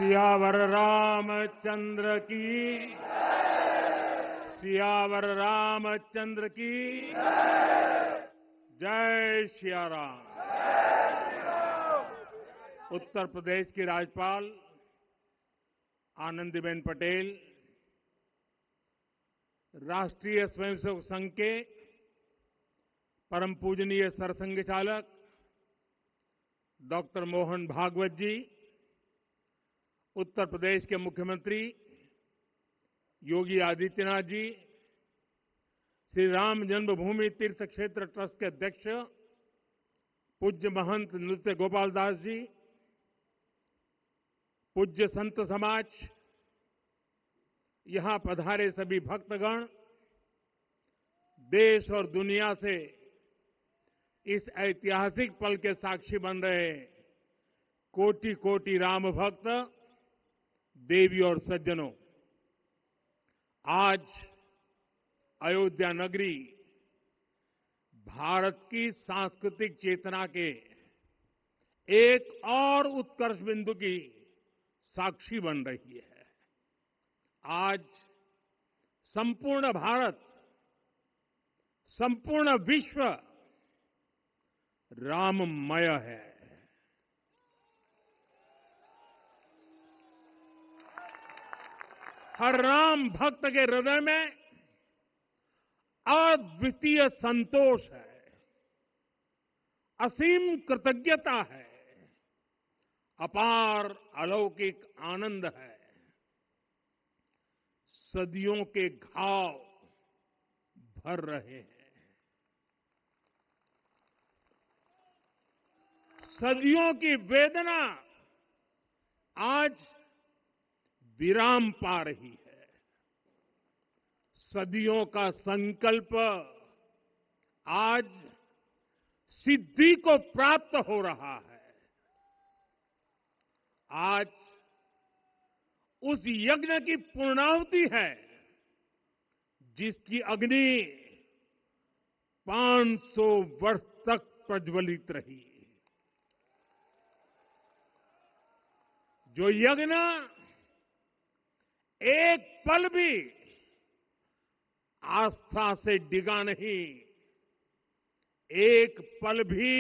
सियावर रामचंद्र की, सियावर रामचंद्र की जय सिया राम। उत्तर प्रदेश की राज्यपाल आनंदीबेन पटेल, राष्ट्रीय स्वयंसेवक संघ के परम पूजनीय सरसंघ चालक डॉक्टर मोहन भागवत जी, उत्तर प्रदेश के मुख्यमंत्री योगी आदित्यनाथ जी, श्री राम जन्मभूमि तीर्थ क्षेत्र ट्रस्ट के अध्यक्ष पूज्य महंत नृत्य गोपाल दास जी, पूज्य संत समाज, यहां पधारे सभी भक्तगण, देश और दुनिया से इस ऐतिहासिक पल के साक्षी बन रहे कोटि कोटि राम भक्त, देवी और सज्जनों, आज अयोध्या नगरी भारत की सांस्कृतिक चेतना के एक और उत्कर्ष बिंदु की साक्षी बन रही है। आज संपूर्ण भारत, संपूर्ण विश्व राममय है। हर राम भक्त के हृदय में अद्वितीय संतोष है, असीम कृतज्ञता है, अपार अलौकिक आनंद है। सदियों के घाव भर रहे हैं, सदियों की वेदना आज विराम पा रही है, सदियों का संकल्प आज सिद्धि को प्राप्त हो रहा है। आज उस यज्ञ की पूर्णाहुति है जिसकी अग्नि 500 वर्ष तक प्रज्वलित रही, जो यज्ञ एक पल भी आस्था से डिगा नहीं, एक पल भी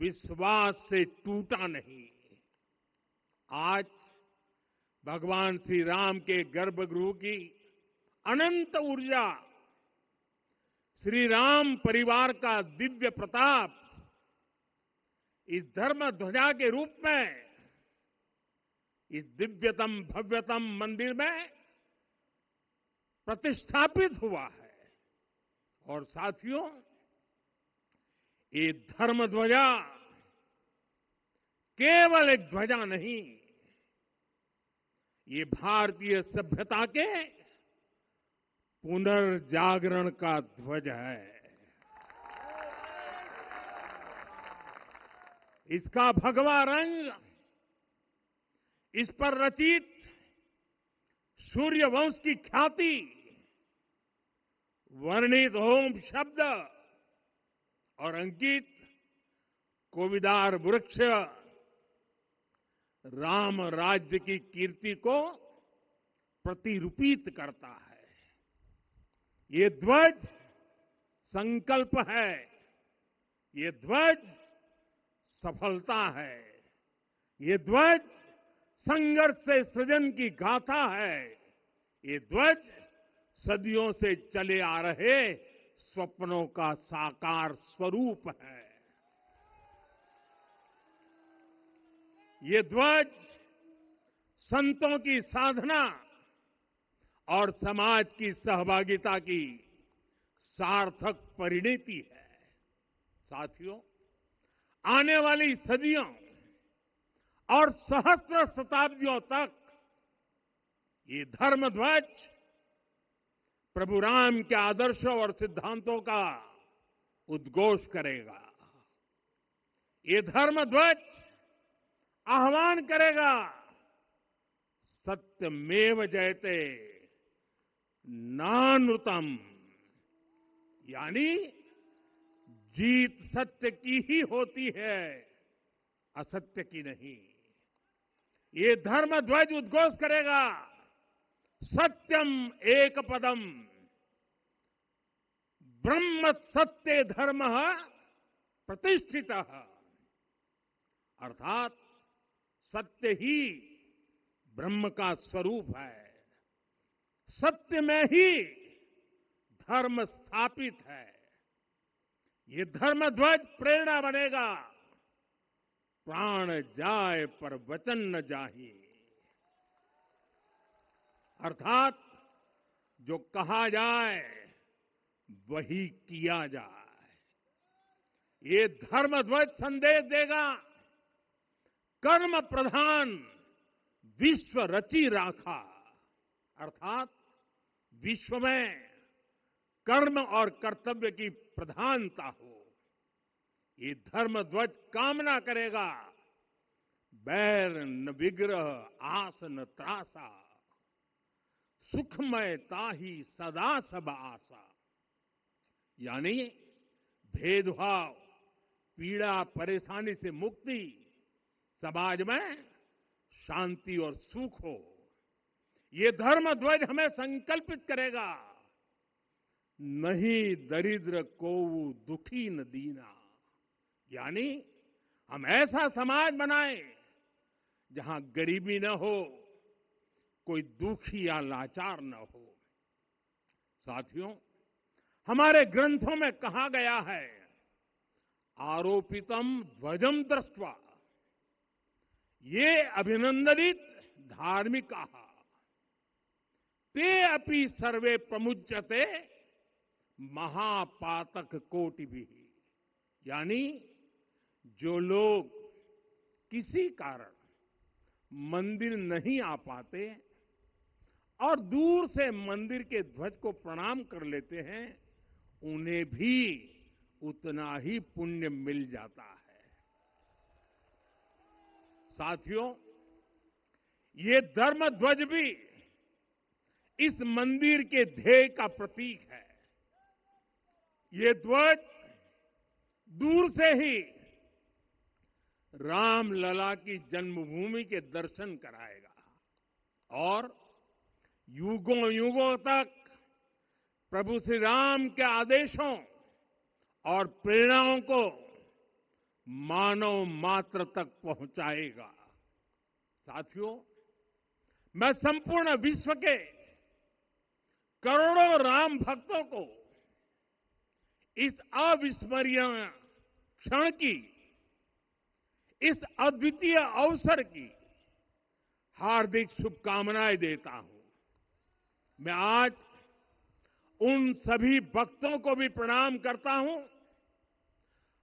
विश्वास से टूटा नहीं। आज भगवान श्री राम के गर्भगृह की अनंत ऊर्जा, श्री राम परिवार का दिव्य प्रताप इस धर्म ध्वजा के रूप में इस दिव्यतम भव्यतम मंदिर में प्रतिष्ठापित हुआ है। और साथियों, ये धर्म ध्वजा केवल एक ध्वजा नहीं, ये भारतीय सभ्यता के पुनर्जागरण का ध्वज है। इसका भगवा रंग, इस पर रचित सूर्यवंश की ख्याति, वर्णित ओम शब्द और अंकित कोविदार वृक्ष राम राज्य की कीर्ति को प्रतिरूपित करता है। ये ध्वज संकल्प है, ये ध्वज सफलता है, ये ध्वज संघर्ष से सृजन की गाथा है, ये ध्वज सदियों से चले आ रहे स्वप्नों का साकार स्वरूप है। ये ध्वज संतों की साधना और समाज की सहभागिता की सार्थक परिणति है। साथियों, आने वाली सदियों और सहस्त्र शताब्दियों तक ये धर्म ध्वज प्रभु राम के आदर्शों और सिद्धांतों का उद्घोष करेगा। ये धर्म ध्वज आह्वान करेगा, सत्यमेव जयते नानृतम, यानी जीत सत्य की ही होती है, असत्य की नहीं। ये धर्म ध्वज उद्घोष करेगा, सत्यम एक पदम, ब्रह्म सत्य धर्म प्रतिष्ठित, अर्थात सत्य ही ब्रह्म का स्वरूप है, सत्य में ही धर्म स्थापित है। ये धर्म ध्वज प्रेरणा बनेगा, प्राण जाए पर वचन न जाहि, अर्थात जो कहा जाए वही किया जाए। ये धर्म ध्वज संदेश देगा, कर्म प्रधान विश्व रची राखा, अर्थात विश्व में कर्म और कर्तव्य की प्रधानता हो। ये धर्म ध्वज कामना करेगा, बैर न विग्रह आस न त्रासा, सुखमय ताहि सदा सब आशा, यानी भेदभाव, पीड़ा, परेशानी से मुक्ति, समाज में शांति और सुख हो। ये धर्म ध्वज हमें संकल्पित करेगा, नहीं दरिद्र कोउ दुखी न दीना, यानी हम ऐसा समाज बनाएं जहां गरीबी न हो, कोई दुखी या लाचार न हो। साथियों, हमारे ग्रंथों में कहा गया है, आरोपितम ध्वजम दृष्ट्वा, ये अभिनंदनित धार्मिका, ते अपि सर्वे प्रमुच्यते महापातक कोटि भी, यानी जो लोग किसी कारण मंदिर नहीं आ पाते और दूर से मंदिर के ध्वज को प्रणाम कर लेते हैं, उन्हें भी उतना ही पुण्य मिल जाता है। साथियों, ये धर्म ध्वज भी इस मंदिर के ध्येय का प्रतीक है। ये ध्वज दूर से ही रामलला की जन्मभूमि के दर्शन कराएगा और युगों युगों तक प्रभु श्री राम के आदेशों और प्रेरणाओं को मानव मात्र तक पहुंचाएगा। साथियों, मैं संपूर्ण विश्व के करोड़ों राम भक्तों को इस अविस्मरणीय क्षण की, इस अद्वितीय अवसर की हार्दिक शुभकामनाएं देता हूं। मैं आज उन सभी भक्तों को भी प्रणाम करता हूं,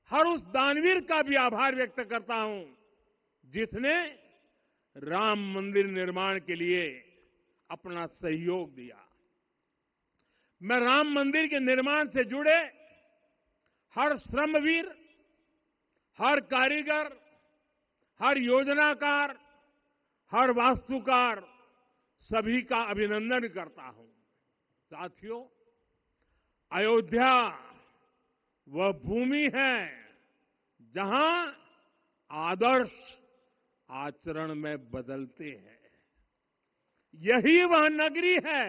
हर उस दानवीर का भी आभार व्यक्त करता हूं जिसने राम मंदिर निर्माण के लिए अपना सहयोग दिया। मैं राम मंदिर के निर्माण से जुड़े हर श्रमवीर, हर कारीगर, हर योजनाकार, हर वास्तुकार, सभी का अभिनंदन करता हूं। साथियों, अयोध्या वह भूमि है जहां आदर्श आचरण में बदलते हैं। यही वह नगरी है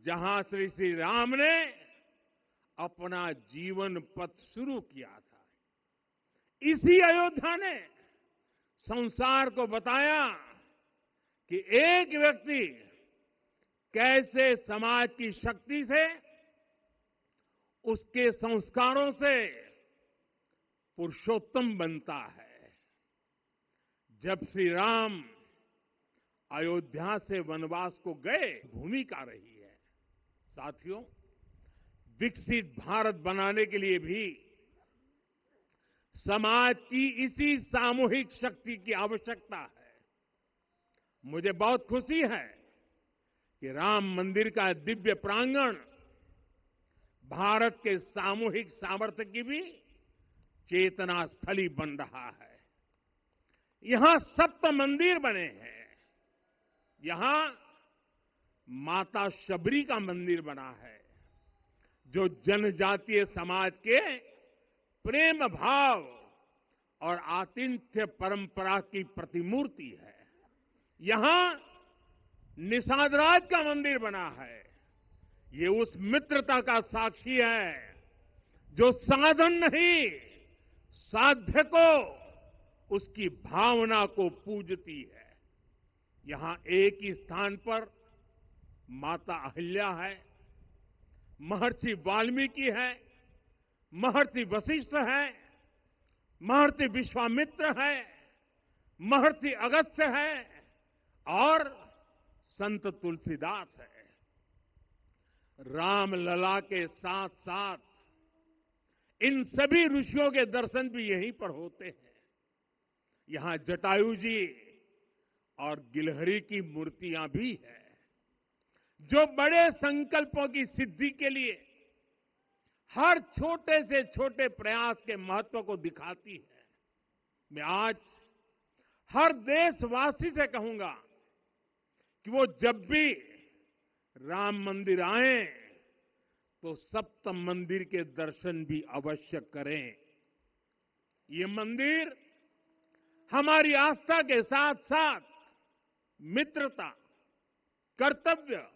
जहां श्री राम ने अपना जीवन पथ शुरू किया था। इसी अयोध्या ने संसार को बताया कि एक व्यक्ति कैसे समाज की शक्ति से, उसके संस्कारों से पुरुषोत्तम बनता है। जब श्री राम अयोध्या से वनवास को गए, भूमिका रही है। साथियों, विकसित भारत बनाने के लिए भी समाज की इसी सामूहिक शक्ति की आवश्यकता है। मुझे बहुत खुशी है कि राम मंदिर का दिव्य प्रांगण भारत के सामूहिक सामर्थ्य की भी चेतना स्थली बन रहा है। यहां 7 मंदिर बने हैं। यहां माता शबरी का मंदिर बना है, जो जनजातीय समाज के प्रेम भाव और आतिथ्य परंपरा की प्रतिमूर्ति है। यहां निषादराज का मंदिर बना है। ये उस मित्रता का साक्षी है जो साधन नहीं, साध्य को, उसकी भावना को पूजती है। यहां एक ही स्थान पर माता अहिल्या है, महर्षि वाल्मीकि है, महर्षि वशिष्ठ है, महर्षि विश्वामित्र है, महर्षि अगस्त्य है और संत तुलसीदास है। रामलला के साथ साथ इन सभी ऋषियों के दर्शन भी यहीं पर होते हैं। यहां जटायु जी और गिलहरी की मूर्तियां भी है, जो बड़े संकल्पों की सिद्धि के लिए हर छोटे से छोटे प्रयास के महत्व को दिखाती है। मैं आज हर देशवासी से कहूंगा कि वो जब भी राम मंदिर आए तो सप्त मंदिर के दर्शन भी अवश्य करें। ये मंदिर हमारी आस्था के साथ साथ मित्रता, कर्तव्य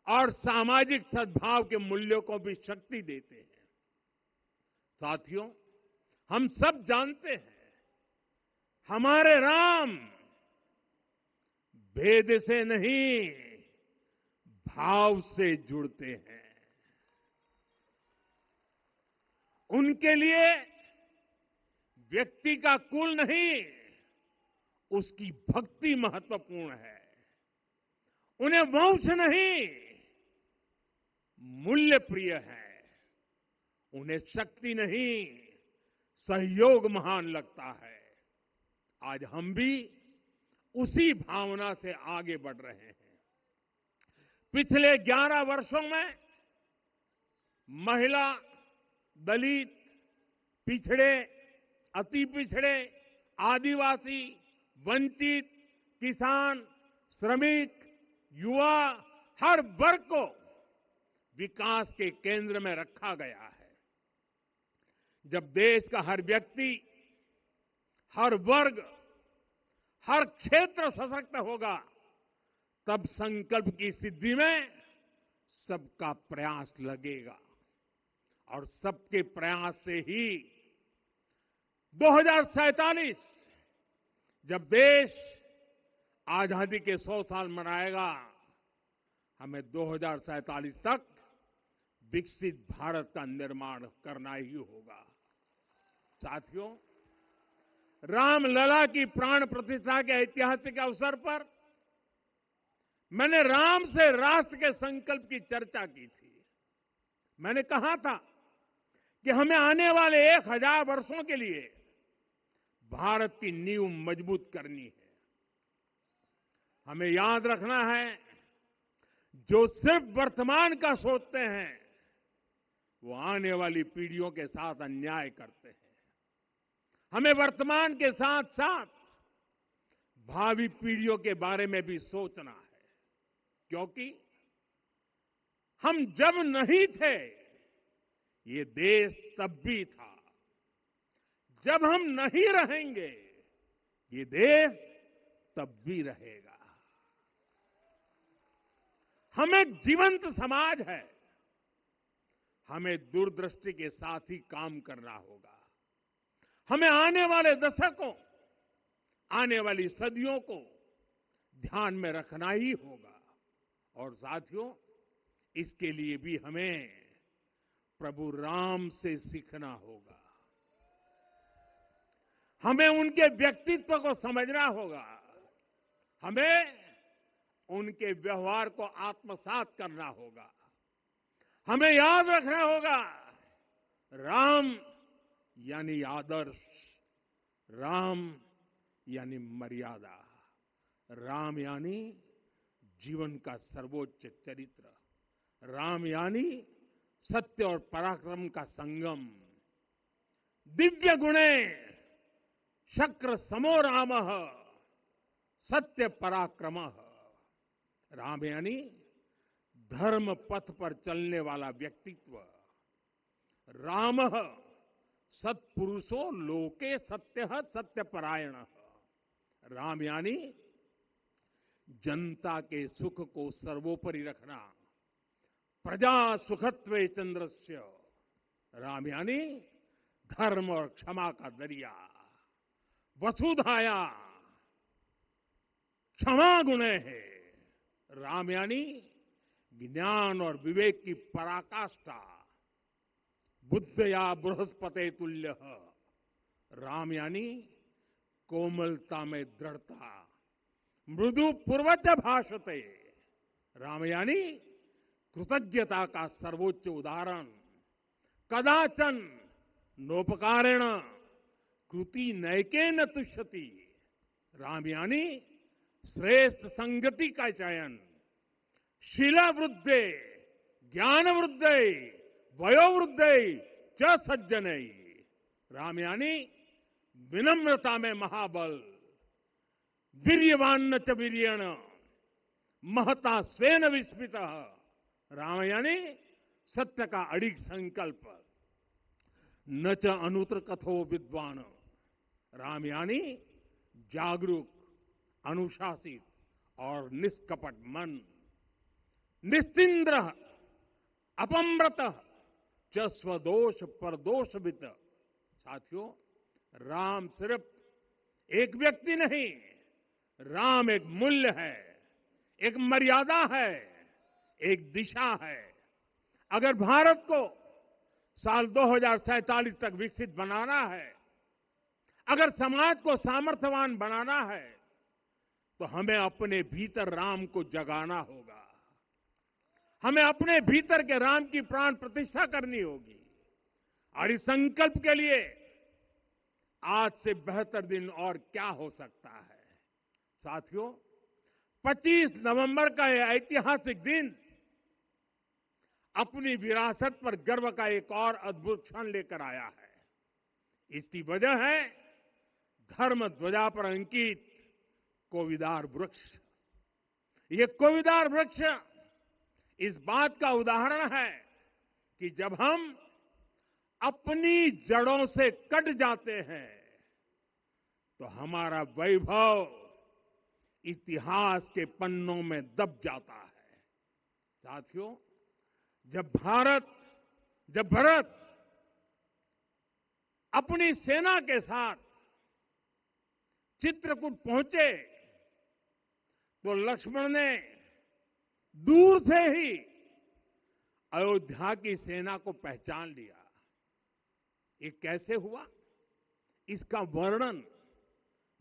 और सामाजिक सद्भाव के मूल्यों को भी शक्ति देते हैं। साथियों, हम सब जानते हैं हमारे राम भेद से नहीं, भाव से जुड़ते हैं। उनके लिए व्यक्ति का कुल नहीं, उसकी भक्ति महत्वपूर्ण है। उन्हें वंश नहीं, मूल्य प्रिय है। उन्हें शक्ति नहीं, सहयोग महान लगता है। आज हम भी उसी भावना से आगे बढ़ रहे हैं। पिछले 11 वर्षों में महिला, दलित, पिछड़े, अति पिछड़े, आदिवासी, वंचित, किसान, श्रमिक, युवा, हर वर्ग को विकास के केंद्र में रखा गया है। जब देश का हर व्यक्ति, हर वर्ग, हर क्षेत्र सशक्त होगा, तब संकल्प की सिद्धि में सबका प्रयास लगेगा और सबके प्रयास से ही 2047 जब देश आजादी के 100 साल मनाएगा, हमें 2047 तक विकसित भारत का निर्माण करना ही होगा। साथियों, रामलला की प्राण प्रतिष्ठा के ऐतिहासिक अवसर पर मैंने राम से राष्ट्र के संकल्प की चर्चा की थी। मैंने कहा था कि हमें आने वाले 1000 वर्षों के लिए भारत की नींव मजबूत करनी है। हमें याद रखना है, जो सिर्फ वर्तमान का सोचते हैं वो आने वाली पीढ़ियों के साथ अन्याय करते हैं। हमें वर्तमान के साथ साथ भावी पीढ़ियों के बारे में भी सोचना है, क्योंकि हम जब नहीं थे ये देश तब भी था, जब हम नहीं रहेंगे ये देश तब भी रहेगा। हम एक जीवंत समाज है, हमें दूरदृष्टि के साथ ही काम करना होगा। हमें आने वाले दशकों, आने वाली सदियों को ध्यान में रखना ही होगा। और साथियों, इसके लिए भी हमें प्रभु राम से सीखना होगा। हमें उनके व्यक्तित्व को समझना होगा। हमें उनके व्यवहार को आत्मसात करना होगा। हमें याद रखना होगा, राम यानी आदर्श, राम यानी मर्यादा, राम यानी जीवन का सर्वोच्च चरित्र, राम यानी सत्य और पराक्रम का संगम। दिव्य गुणे शक्र समो रामः सत्य पराक्रमः। राम यानी धर्म पथ पर चलने वाला व्यक्तित्व। रामः सत्पुरुषो लोके सत्यः सत्यपरायणः। राम यानी जनता के सुख को सर्वोपरि रखना। प्रजा सुखत्वे चंद्रस्य, राम यानी धर्म और क्षमा का दरिया। वसुधाया क्षमा गुणे है, राम यानी ज्ञान और विवेक की पराकाष्ठा। बुद्ध या बृहस्पति तुल्य, राम यानी कोमलता में दृढ़ता। मृदु पूर्वज भाषते, राम यानी कृतज्ञता का सर्वोच्च उदाहरण। कदाचन नोपकारेण कृति नैकेन तुष्यति, राम यानी श्रेष्ठ संगति का चयन। शीला वृद्धे ज्ञान वृद्धे वयो वृद्धे च सज्जनै, राम यानी विनम्रता में महाबल। वीर्यवान च वीर्येण महता स्वेन विस्मितः, राम यानी सत्य का अडिग संकल्प। न च अनुत्र कथो विद्वान, राम यानी जागरूक, अनुशासित और निष्कपट मन। निस्तिंद्र अपम्रत च स्वदोष परदोषवित। साथियों, राम सिर्फ एक व्यक्ति नहीं, राम एक मूल्य है, एक मर्यादा है, एक दिशा है। अगर भारत को साल 2047 तक विकसित बनाना है, अगर समाज को सामर्थ्यवान बनाना है, तो हमें अपने भीतर राम को जगाना होगा। हमें अपने भीतर के राम की प्राण प्रतिष्ठा करनी होगी। और इस संकल्प के लिए आज से बेहतर दिन और क्या हो सकता है। साथियों, 25 नवंबर का यह ऐतिहासिक दिन अपनी विरासत पर गर्व का एक और अद्भुत क्षण लेकर आया है। इसकी वजह है धर्म ध्वजा पर अंकित कोविदार वृक्ष। ये कोविदार वृक्ष इस बात का उदाहरण है कि जब हम अपनी जड़ों से कट जाते हैं तो हमारा वैभव इतिहास के पन्नों में दब जाता है। साथियों, जब भरत अपनी सेना के साथ चित्रकूट पहुंचे तो लक्ष्मण ने दूर से ही अयोध्या की सेना को पहचान लिया। ये कैसे हुआ, इसका वर्णन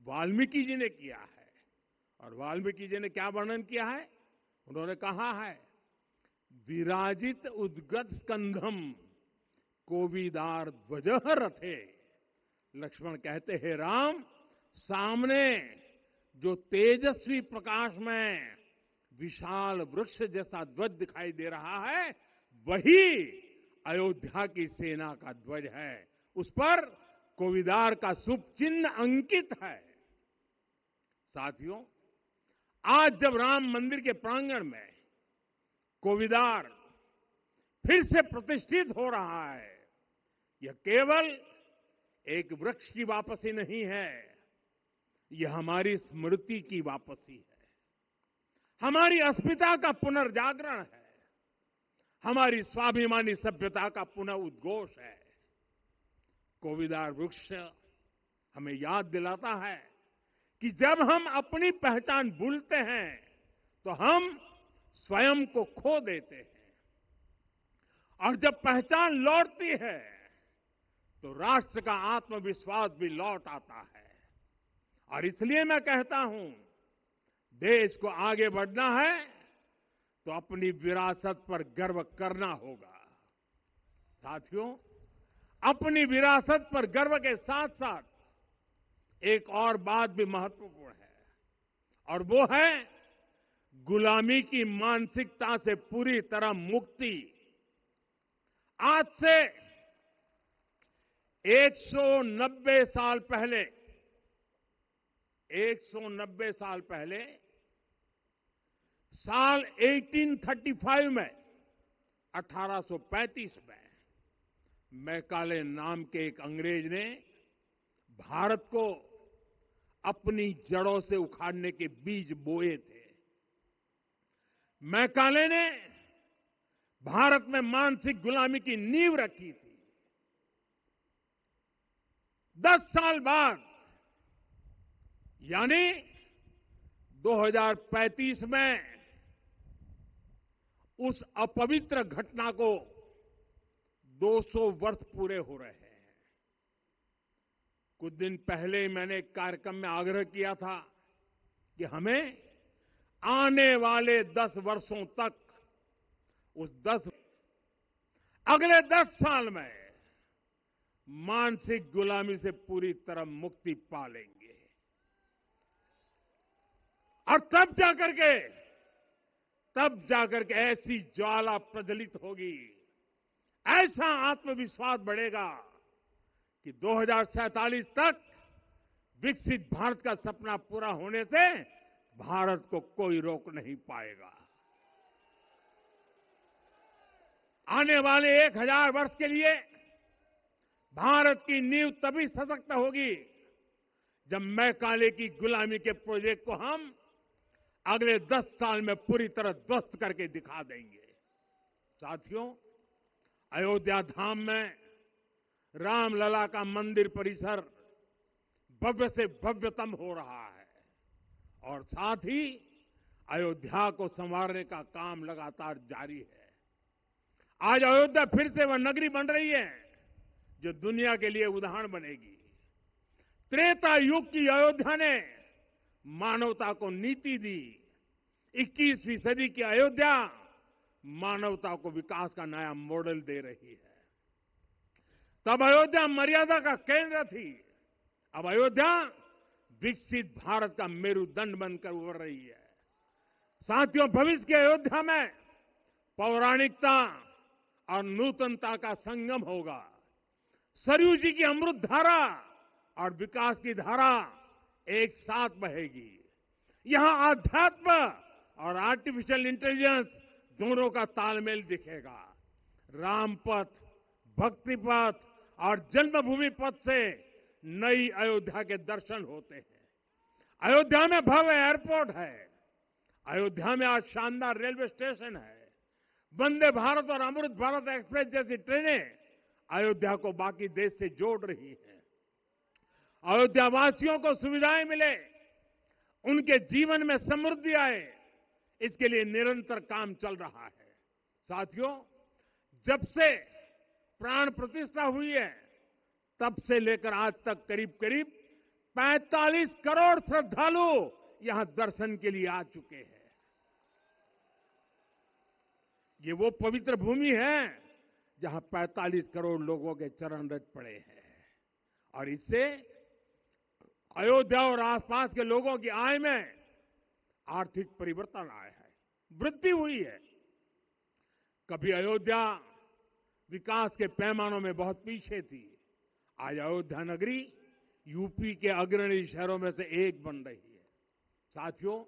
वाल्मीकि जी ने किया है। और वाल्मीकि जी ने क्या वर्णन किया है? उन्होंने कहा है, विराजित उद्गत स्कंधम कोविदार ध्वजः रथे। लक्ष्मण कहते हैं, राम, सामने जो तेजस्वी प्रकाश में विशाल वृक्ष जैसा ध्वज दिखाई दे रहा है, वही अयोध्या की सेना का ध्वज है। उस पर कोविदार का शुभ चिन्ह अंकित है। साथियों, आज जब राम मंदिर के प्रांगण में कोविदार फिर से प्रतिष्ठित हो रहा है, यह केवल एक वृक्ष की वापसी नहीं है, यह हमारी स्मृति की वापसी है, हमारी अस्मिता का पुनर्जागरण है, हमारी स्वाभिमानी सभ्यता का पुनः उद्घोष है। कोविदार वृक्ष हमें याद दिलाता है कि जब हम अपनी पहचान भूलते हैं तो हम स्वयं को खो देते हैं, और जब पहचान लौटती है तो राष्ट्र का आत्मविश्वास भी लौट आता है। और इसलिए मैं कहता हूं, देश को आगे बढ़ना है तो अपनी विरासत पर गर्व करना होगा। साथियों, अपनी विरासत पर गर्व के साथ साथ एक और बात भी महत्वपूर्ण है, और वो है गुलामी की मानसिकता से पूरी तरह मुक्ति। आज से 190 साल पहले 190 साल पहले साल 1835 में 1835 में मैकाले नाम के एक अंग्रेज ने भारत को अपनी जड़ों से उखाड़ने के बीज बोए थे। मैकाले ने भारत में मानसिक गुलामी की नींव रखी थी। 10 साल बाद यानी 2035 में उस अपवित्र घटना को 200 वर्ष पूरे हो रहे हैं। कुछ दिन पहले मैंने एक कार्यक्रम में आग्रह किया था कि हमें आने वाले 10 वर्षों तक अगले 10 साल में मानसिक गुलामी से पूरी तरह मुक्ति पा लेंगे और तब जाकर के ऐसी ज्वाला प्रज्वलित होगी, ऐसा आत्मविश्वास बढ़ेगा कि 2047 तक विकसित भारत का सपना पूरा होने से भारत को कोई रोक नहीं पाएगा। आने वाले 1000 वर्ष के लिए भारत की नींव तभी सशक्त होगी जब मैकाले की गुलामी के प्रोजेक्ट को हम अगले 10 साल में पूरी तरह ध्वस्त करके दिखा देंगे। साथियों, अयोध्या धाम में रामलला का मंदिर परिसर भव्य से भव्यतम हो रहा है और साथ ही अयोध्या को संवारने का काम लगातार जारी है। आज अयोध्या फिर से वह नगरी बन रही है जो दुनिया के लिए उदाहरण बनेगी। त्रेता युग की अयोध्या ने मानवता को नीति दी। 21वीं सदी की अयोध्या मानवता को विकास का नया मॉडल दे रही है। तब अयोध्या मर्यादा का केंद्र थी, अब अयोध्या विकसित भारत का मेरुदंड बनकर उभर रही है। साथियों, भविष्य की अयोध्या में पौराणिकता और नूतनता का संगम होगा। सरयू जी की अमृत धारा और विकास की धारा एक साथ बहेगी। यहां आध्यात्म और आर्टिफिशियल इंटेलिजेंस दोनों का तालमेल दिखेगा। राम पथ, भक्ति पथ और जन्मभूमि पथ से नई अयोध्या के दर्शन होते हैं। अयोध्या में भव्य एयरपोर्ट है। अयोध्या में आज शानदार रेलवे स्टेशन है। वंदे भारत और अमृत भारत एक्सप्रेस जैसी ट्रेनें अयोध्या को बाकी देश से जोड़ रही हैं। अयोध्या वासियों को सुविधाएं मिले, उनके जीवन में समृद्धि आए, इसके लिए निरंतर काम चल रहा है। साथियों, जब से प्राण प्रतिष्ठा हुई है तब से लेकर आज तक करीब 45 करोड़ श्रद्धालु यहां दर्शन के लिए आ चुके हैं। ये वो पवित्र भूमि है जहां 45 करोड़ लोगों के चरण रज पड़े हैं और इससे अयोध्या और आसपास के लोगों की आय में आर्थिक परिवर्तन आया है, वृद्धि हुई है। कभी अयोध्या विकास के पैमानों में बहुत पीछे थी, आज अयोध्या नगरी यूपी के अग्रणी शहरों में से एक बन रही है। साथियों,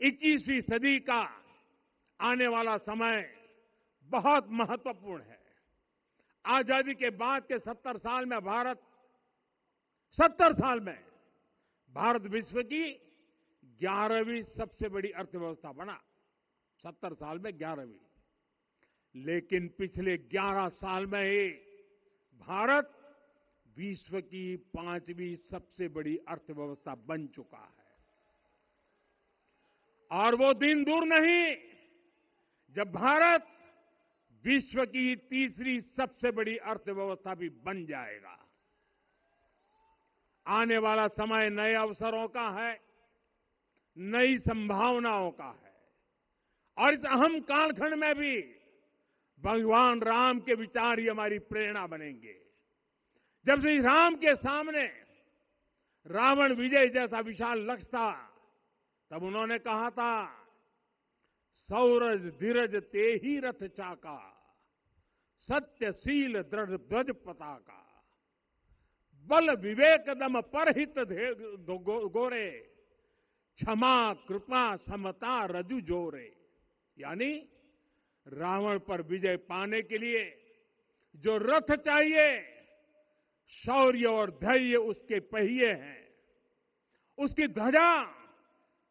21वीं सदी का आने वाला समय बहुत महत्वपूर्ण है। आजादी के बाद के 70 साल में भारत विश्व की 11वीं सबसे बड़ी अर्थव्यवस्था बना। 70 साल में 11वीं। लेकिन पिछले 11 साल में ही भारत विश्व की 5वीं सबसे बड़ी अर्थव्यवस्था बन चुका है। और वो दिन दूर नहीं जब भारत विश्व की 3री सबसे बड़ी अर्थव्यवस्था भी बन जाएगा। आने वाला समय नए अवसरों का है, नई संभावनाओं का है और इस अहम कालखंड में भी भगवान राम के विचार ही हमारी प्रेरणा बनेंगे। जब श्री राम के सामने रावण विजय जैसा विशाल लक्ष्य था, तब उन्होंने कहा था, सौरज धीरज ते ही रथ चाका, सत्यशील दृढ़ ध्वज पताका, बल विवेक दम परहित गोरे, क्षमा कृपा समता रजु जोरे। यानी रावण पर विजय पाने के लिए जो रथ चाहिए, शौर्य और धैर्य उसके पहिए हैं, उसकी ध्वजा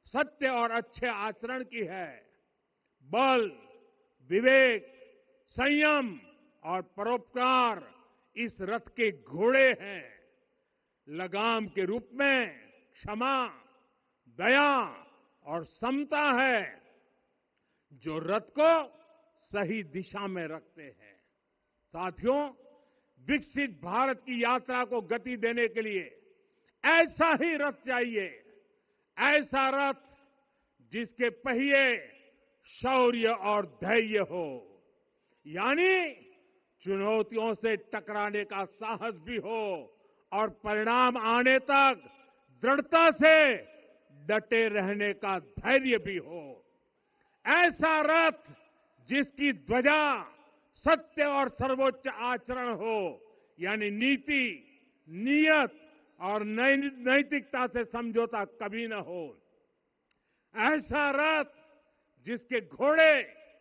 सत्य और अच्छे आचरण की है, बल, विवेक, संयम और परोपकार इस रथ के घोड़े हैं। लगाम के रूप में क्षमा, दया और समता है, जो रथ को सही दिशा में रखते हैं। साथियों, विकसित भारत की यात्रा को गति देने के लिए ऐसा ही रथ चाहिए, ऐसा रथ जिसके पहिए शौर्य और धैर्य हो, यानी चुनौतियों से टकराने का साहस भी हो और परिणाम आने तक दृढ़ता से डटे रहने का धैर्य भी हो। ऐसा रथ जिसकी ध्वजा सत्य और सर्वोच्च आचरण हो, यानी नीति, नियत और नैतिकता से समझौता कभी न हो। ऐसा रथ जिसके घोड़े